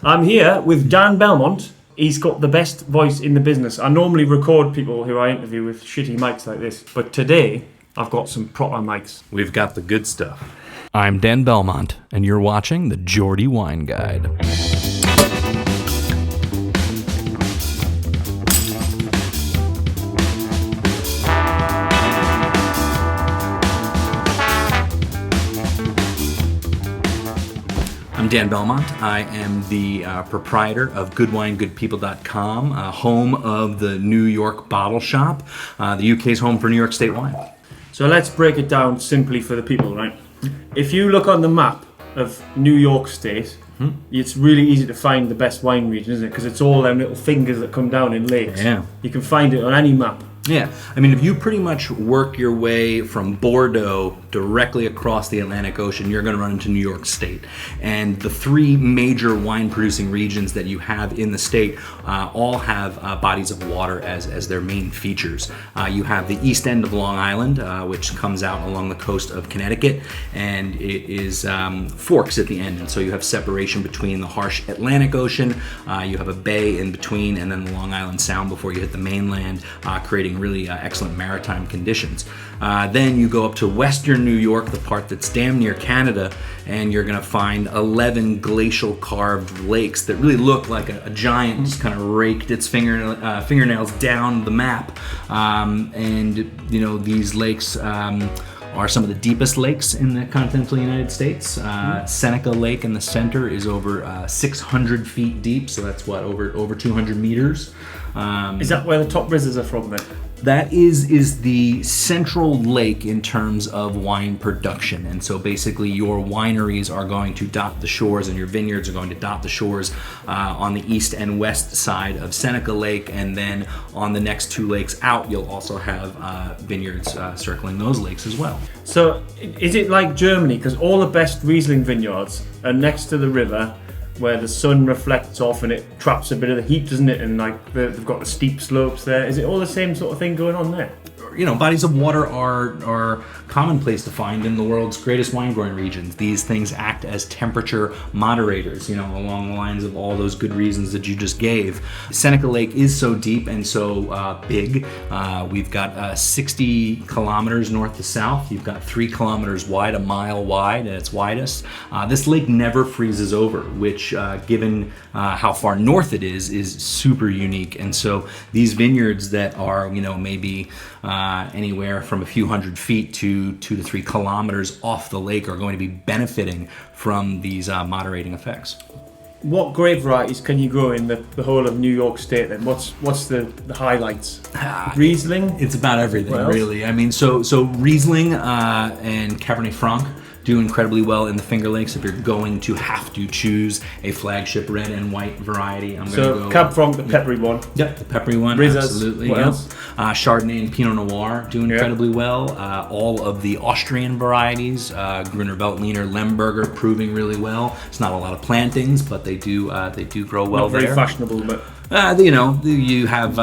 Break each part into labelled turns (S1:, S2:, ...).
S1: I'm here with Dan Belmont. He's got the best voice in the business. I normally record people who I interview with shitty mics like this, but today I've got some proper mics.
S2: We've got the good stuff.
S3: I'm Dan Belmont, and you're watching the Geordie Wine Guide. I'm Dan Belmont. I am the proprietor of GoodWineGoodPeople.com, home of the New York Bottle Shop, the UK's home for New York State wine.
S1: So let's break it down simply for the people, right? If you look on the map of New York State, it's really easy to find the best wine region, isn't it? Because it's all them little fingers that come down in lakes.
S2: Yeah.
S1: You can find it on any map.
S2: Yeah, I mean, if you pretty much work your way from Bordeaux directly across the Atlantic Ocean, you're going to run into New York State. And the three major wine-producing regions that you have in the state all have bodies of water as their main features. You have the east end of Long Island, which comes out along the coast of Connecticut, and it is forks at the end. And so you have separation between the harsh Atlantic Ocean, you have a bay in between, and then the Long Island Sound before you hit the mainland, creating really excellent maritime conditions. Then you go up to western New York, the part that's damn near Canada, and you're going to find 11 glacial carved lakes that really look like a giant just kind of raked its fingernails down the map. And you know, these lakes are some of the deepest lakes in the continental United States. Seneca Lake in the center is over 600 feet deep, so that's over 200 meters.
S1: Is that where the top rizzers are from then?
S2: That is the central lake in terms of wine production. And so basically your wineries are going to dot the shores and your vineyards are going to dot the shores on the east and west side of Seneca Lake. And then on the next two lakes out, you'll also have vineyards circling those lakes as well.
S1: So is it like Germany? Because all the best Riesling vineyards are next to the river, where the sun reflects off and it traps a bit of the heat, doesn't it? And like they've got the steep slopes there. Is it all the same sort of thing going on there?
S2: You know, bodies of water are commonplace to find in the world's greatest wine growing regions. These things act as temperature moderators, you know, along the lines of all those good reasons that you just gave. Seneca Lake is so deep and so big. We've got 60 kilometers north to south. You've got 3 kilometers wide, a mile wide at its widest. This lake never freezes over, which given how far north it is super unique. And so these vineyards that are, you know, maybe anywhere from a few hundred feet to 2 to 3 kilometers off the lake are going to be benefiting from these moderating effects.
S1: What grape varieties can you grow in the whole of New York State then? What's the highlights? Riesling?
S2: It's about everything, really. I mean, so Riesling and Cabernet Franc do incredibly well in the Finger Lakes. If you're going to have to choose a flagship red and white variety, I'm going to go...
S1: Cab Franc, the peppery one.
S2: Yep, the peppery one,
S1: Rizzas,
S2: absolutely.
S1: What else?
S2: Chardonnay and Pinot Noir do incredibly well. All of the Austrian varieties, Grüner Veltliner, Lemberger, proving really well. It's not a lot of plantings, but they do grow well.
S1: Not very fashionable, but...
S2: you know, you have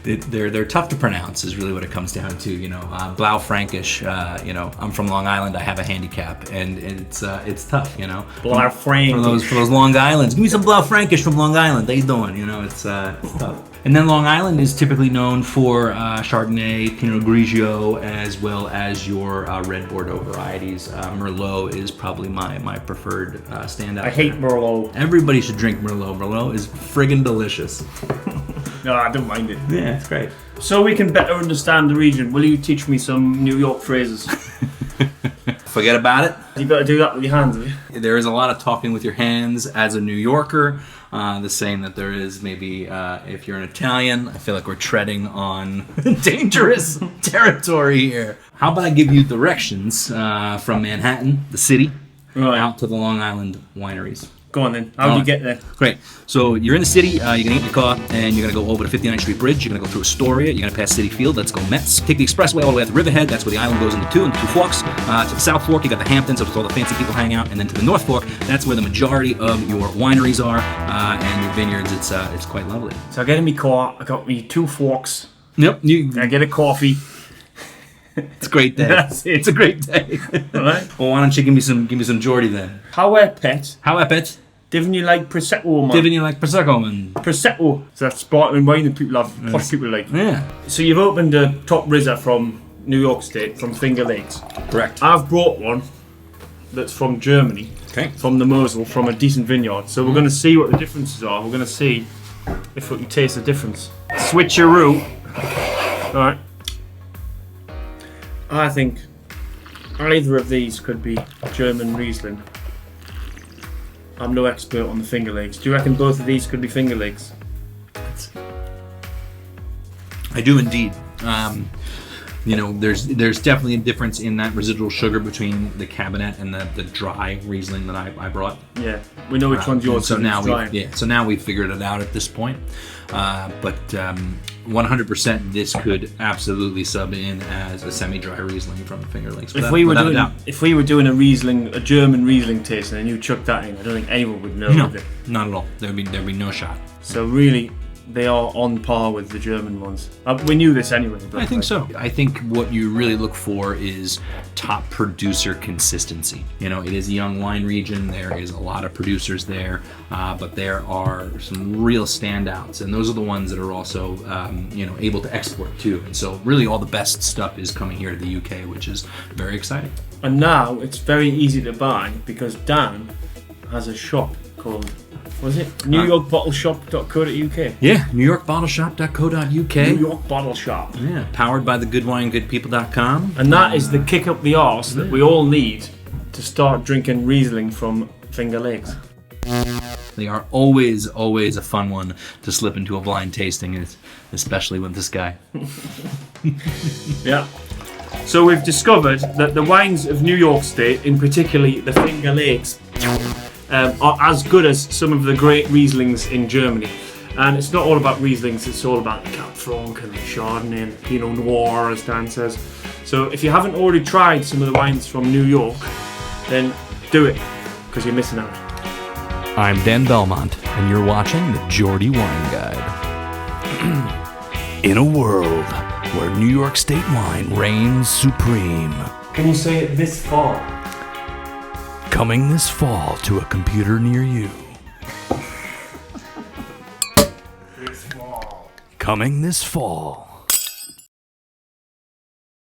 S2: they're tough to pronounce is really what it comes down to. You know, Blaufränkisch. You know, I'm from Long Island. I have a handicap, and it's tough. You know,
S1: Blaufränkisch
S2: for those Long Islands. Give me some Blaufränkisch from Long Island. How you doing? You know, it's tough. And then Long Island is typically known for Chardonnay, Pinot Grigio, as well as your red Bordeaux varieties. Merlot is probably my preferred standout.
S1: I hate Merlot.
S2: Everybody should drink Merlot. Merlot is friggin' delicious.
S1: No, I don't mind it.
S2: Yeah, it's great.
S1: So we can better understand the region, will you teach me some New York phrases?
S2: Forget about it.
S1: You got to do that with your hands, have you?
S2: There is a lot of talking with your hands as a New Yorker. The same that there is maybe if you're an Italian. I feel like we're treading on dangerous territory here. How about I give you directions from Manhattan, the city, out to the Long Island wineries.
S1: Go on then. How do you get there?
S2: Great. So you're in the city, you're going to get in your car, and you're going to go over the 59th Street Bridge. You're going to go through Astoria. You're going to pass City Field. Let's go Mets. Take the expressway all the way out to Riverhead. That's where the island goes into two forks. To the South Fork, you got the Hamptons, that's where all the fancy people hang out. And then to the North Fork, that's where the majority of your wineries are and your vineyards. It's quite lovely.
S1: So I get in my car. I got me 2 forks.
S2: Yep.
S1: I get a coffee.
S2: It's a great day.
S1: That's it.
S2: It's a great day.
S1: All right.
S2: Well, why don't you give me some Geordie then?
S1: How are pets?
S2: How are pets?
S1: Didn't you like Prosecco, man?
S2: Didn't you like Prosecco, man?
S1: Prosecco. So that's sparkling wine that people have, posh people like.
S2: Yeah.
S1: So you've opened a top Rizza from New York State, from Finger Lakes.
S2: Correct.
S1: I've brought one that's from Germany,
S2: Okay.
S1: from the Mosel, from a decent vineyard. So we're going to see what the differences are. We're going to see if we can taste the difference. Switcheroo. Alright. I think either of these could be German Riesling. I'm no expert on the Finger Lakes. Do you reckon both of these could be Finger Lakes?
S2: I do indeed. There's definitely a difference in that residual sugar between the Cabernet and the dry Riesling that I brought.
S1: Yeah, we know which one's yours.
S2: So now
S1: dry.
S2: so now we've figured it out at this point. But 100% this could absolutely sub in as a semi-dry Riesling from Finger Lakes.
S1: If we were doing a German Riesling tasting and you chucked that in, I don't think anyone would know.
S2: No,
S1: would they?
S2: not at all. There'd be no shot.
S1: So really, they are on par with the German ones. We knew this anyway. But
S2: I think so. I think what you really look for is top producer consistency. It is a young wine region. There is a lot of producers there, but there are some real standouts, and those are the ones that are also, able to export too. And so, really, all the best stuff is coming here to the UK, which is very exciting.
S1: And now it's very easy to buy because Dan has a shop called. Was it NewYorkBottleShop.co.uk?
S2: Yeah, NewYorkBottleShop.co.uk.
S1: New York Bottle Shop.
S2: Yeah, powered by the GoodWineGoodPeople.com.
S1: And that is the kick up the arse that we all need to start drinking Riesling from Finger Lakes.
S2: They are always a fun one to slip into a blind tasting, especially with this guy.
S1: Yeah. So we've discovered that the wines of New York State, in particularly the Finger Lakes, are as good as some of the great Rieslings in Germany. And it's not all about Rieslings, it's all about the Cab Franc and the Chardonnay and the Pinot Noir, as Dan says. So if you haven't already tried some of the wines from New York, then do it, because you're missing out.
S3: I'm Dan Belmont, and you're watching the Geordie Wine Guide. In a world where New York State wine reigns supreme.
S1: Can you say it this fall?
S3: Coming this fall to a computer near you.
S1: This fall.
S3: Coming this fall.